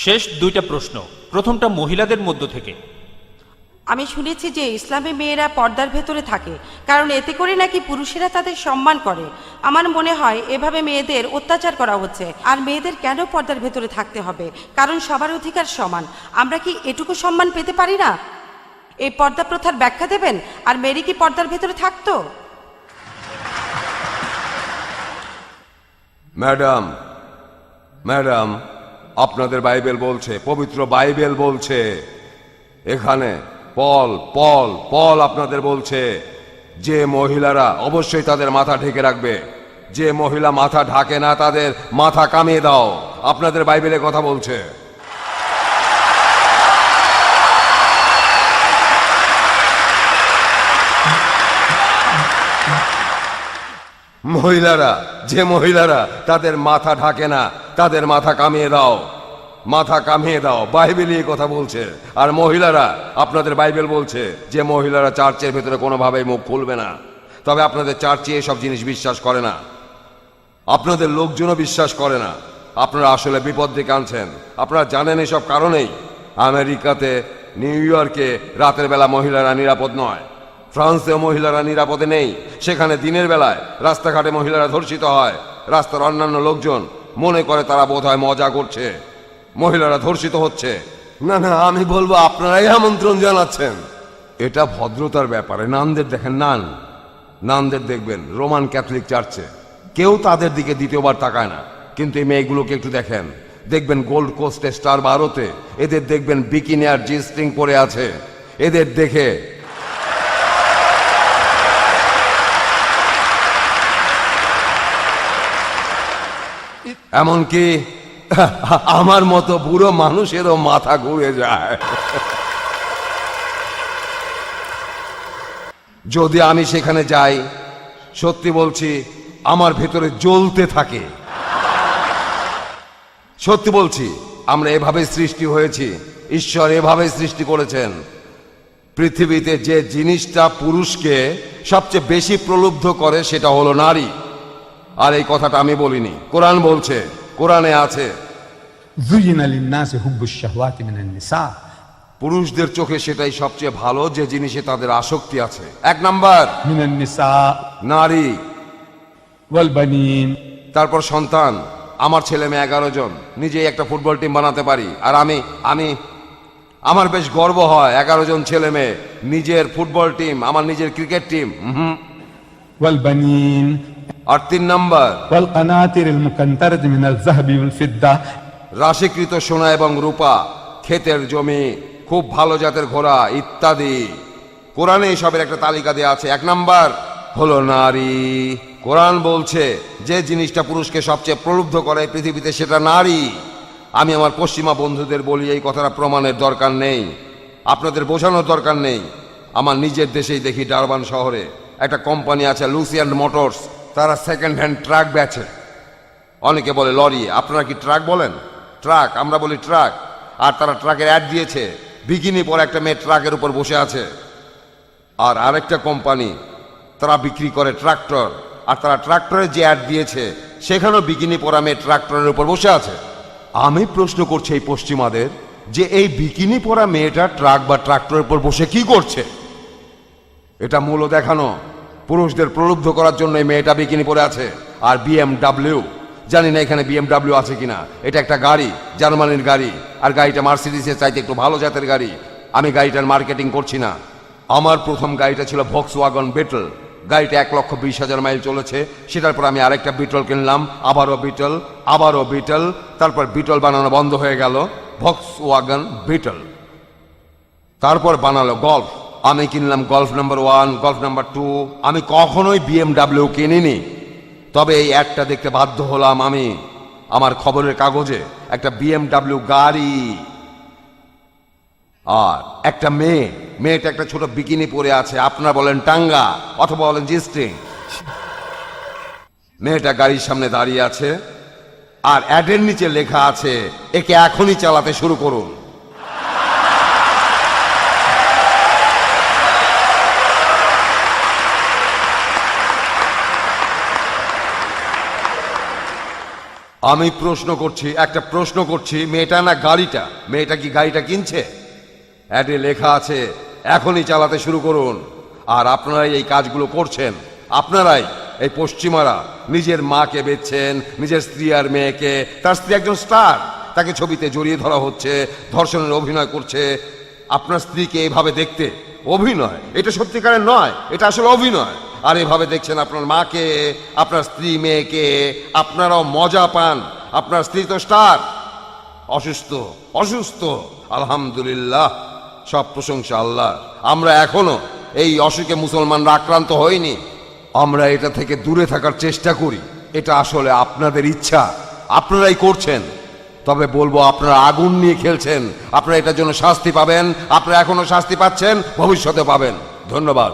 শেষ দুইটা প্রশ্ন, প্রথমটা মহিলাদের মধ্য থেকে। আমি শুনেছি যে ইসলামে মেয়েরা পর্দার ভেতরে থাকে, কারণ এতে করে নাকি পুরুষেরা তাদের সম্মান করে। আমার মনে হয় এভাবে মেয়েদের অত্যাচার করা হচ্ছে। আর মেয়েদের কেন পর্দার ভেতরে থাকতে হবে? কারণ সবার অধিকার সমান। আমরা কি এটুকু সম্মান পেতে পারি না? এই পর্দা প্রথার ব্যাখ্যা দেবেন। আর মেরি কি পর্দার ভেতরে থাকতো? ম্যাডাম, ম্যাডাম, আপনাদের বাইবেল বলছে, পবিত্র বাইবেল বলছে, এখানে পল পল পল আপনাদের বলছে যে মহিলারা অবশ্যই তাদের মাথা ঢেকে রাখবে। যে মহিলা মাথা ঢাকে না তাদের মাথা কামিয়ে দাও। আপনাদের বাইবেলে কথা বলছে। মহিলারা, যে মহিলারা তাদের মাথা ঢাকে না তাদের মাথা কামিয়ে দাও, মাথা কামিয়ে দাও। বাইবেলই কথা বলছে। আর মহিলারা, আপনাদের বাইবেল বলছে যে মহিলারা চার্চের ভেতরে কোনোভাবেই মুখ খুলবে না। তবে আপনাদের চার্চে এসব জিনিস বিশ্বাস করে না, আপনাদের লোকজনও বিশ্বাস করে না। আপনারা আসলে বিপদ ডেকে আনছেন। আপনারা জানেন এসব কারণেই আমেরিকাতে, নিউ ইয়র্কে রাতের বেলা মহিলারা নিরাপদ নয়। ফ্রান্সেও মহিলারা নিরাপদে নেই। সেখানে দিনের বেলায় রাস্তাঘাটে মহিলারা ধর্ষিত হয়। রাস্তার অন্যান্য লোকজন মনে করে তারা বোধহয় মজা করছে, মহিলারা ধর্ষিত হচ্ছে। না না, আমি বলবো আপনারাই আমন্ত্রণ জানাচ্ছেন। এটা ভদ্রতার ব্যাপারে। নানদের দেখেন, নানদের দেখবেন রোমান ক্যাথলিক চার্চে কেউ তাদের দিকে দ্বিতীয়বার তাকায় না। কিন্তু এই মেয়েগুলোকে একটু দেখেন, দেখবেন গোল্ড কোস্টে, স্টার বারোতে এদের দেখবেন বিকিনি আর জি স্ট্রিং পরে আছে। এদের দেখে এমনকি আমার মতো বুড়ো মানুষেরও মাথা ঘুরে যায়। যদি আমি সেখানে যাই, সত্যি বলছি আমার ভেতরে জ্বলতে থাকে। সত্যি বলছি, আমরা এভাবে সৃষ্টি হয়েছি, ঈশ্বর এভাবে সৃষ্টি করেছেন। পৃথিবীতে যে জিনিসটা পুরুষকে সবচেয়ে বেশি প্রলুব্ধ করে সেটা হলো নারী। আর এই কথাটা আমি বলিনি, কোরআন বলছে, কোরআনে আছে, زين للناس حب الشهوات من النساء। পুরুষদের চোখে সেটাই সবচেয়ে ভালো যে জিনিসে তাদের আসক্তি আছে। এক নাম্বার من النساء নারী, والبنين। তারপর সন্তান। আমার ছেলে মেয়ে 11 জন, নিজেই একটা ফুটবল টিম বানাতে পারি। আর আমি আমার বেশ গর্ব হয় 11 জন ছেলে মেয়ে, নিজের ফুটবল টিম, আমার নিজের ক্রিকেট টিম। والبنين আর 3 নাম্বার والقناطر المقنطرة من الذهب والفضة। রাশিকৃত সোনা এবং রূপা, ক্ষেতের জমি, খুব ভালো জাতের ঘোড়া ইত্যাদি। কোরআনে এসবের একটা তালিকা দেওয়া আছে। 1 নাম্বার হলো নারী। কোরআন বলছে যে জিনিসটা পুরুষকে সবচেয়ে প্রলুব্ধ করে পৃথিবীতে সেটা নারী। আমি আমার পশ্চিমা বন্ধুদের বলি এই কথাটা প্রমাণের দরকার নেই, আপনাদের বোঝানোর দরকার নেই। আমার নিজের দেশেই দেখি, ডারবান শহরে একটা কোম্পানি আছে, লুসিয়ান মোটরস। তারা সেকেন্ড হ্যান্ড ট্রাক বেচে। অনেকে বলে লরি, আপনারা কি ট্রাক বলেন? ট্রাক, আমরা বলি ট্রাক। আর তারা ট্রাকের অ্যাড দিয়েছে, বিকিনি পরে একটা মেয়ে ট্রাকের উপর বসে আছে। আর আরেকটা কোম্পানি, তারা বিক্রি করে ট্রাক্টর। আর তারা ট্রাক্টরের যে অ্যাড দিয়েছে সেখানেও বিকিনি পরা মেয়ে ট্রাক্টরের উপর বসে আছে। আমি প্রশ্ন করছি এই পশ্চিমাদের যে এই বিকিনি পরা মেয়েটা ট্রাক বা ট্রাক্টরের উপর বসে কি করছে? এটা মূল দেখানো, পুরুষদের প্রলুব্ধ করার জন্য এই মেয়েটা বিকিনি পরে আছে। আর BMW, জানি না এখানে BMW আছে কিনা। এটা একটা গাড়ি, জার্মানির গাড়ি। আর গাড়িটা মার্সিডিসের চাইতে একটু ভালো জাতের গাড়ি। আমি গাড়িটার মার্কেটিং করছি না। আমার প্রথম গাড়িটা ছিল ভক্সওয়াগন বিটল। গাড়িটা 1,20,000 মাইল চলেছে। সেটার পর আমি আরেকটা বিটল কিনলাম, আবারও বিটল, আবারও বিটল। তারপর বিটল বানানো বন্ধ হয়ে গেল, ভক্সওয়াগন বিটল। তারপর বানালো গল্ফ। আমি কিনলাম গল্ফ নাম্বার 1, গল্ফ নাম্বার 2। আমি কখনোই BMW কিনিনি। তবে এই অ্যাডটা দেখতে বাধ্য হলাম আমি আমার খবরের কাগজে, একটা BMW গাড়ি। আর একটা মেয়েটা একটা ছোট বিকিনি পরে আছে, আপনারা বলেন টাঙ্গা অথবা বলেন জি স্ট্রিং। মেয়েটা গাড়ির সামনে দাঁড়িয়ে আছে আর অ্যাডের নিচে লেখা আছে, একে এখনই চালাতে শুরু করুন। আমি একটা প্রশ্ন করছি, মেয়েটা না গাড়িটা, মেয়েটা কি গাড়িটা কিনছে? অ্যাডে লেখা আছে এখনই চালাতে শুরু করুন। আর আপনারাই এই কাজগুলো করছেন, আপনারাই এই পশ্চিমারা নিজের মাকে বেচছেন, নিজের স্ত্রী আর মেয়েকে। তার স্ত্রী একজন স্টার, তাকে ছবিতে জড়িয়ে ধরা হচ্ছে, ধর্ষণের অভিনয় করছে। আপনার স্ত্রীকে এভাবে দেখতে অভিনয়, এটা সত্যিকারের নয়, এটা আসলে অভিনয়। আর এভাবে দেখছেন আপনার মাকে, আপনার স্ত্রী মেয়েকে, আপনারাও মজা পান। আপনার স্ত্রী তো স্টার, অসুস্থ। আলহামদুলিল্লাহ, সব প্রশংসা আল্লাহ। আমরা এখনো এই অসুখে মুসলমানরা আক্রান্ত হইনি। আমরা এটা থেকে দূরে থাকার চেষ্টা করি। এটা আসলে আপনাদের ইচ্ছা, আপনারাই করছেন। তবে বলবো, আপনারা আগুন নিয়ে খেলছেন, আপনারা এটার জন্য শাস্তি পাবেন। আপনারা এখনো শাস্তি পাচ্ছেন, ভবিষ্যতে পাবেন। ধন্যবাদ।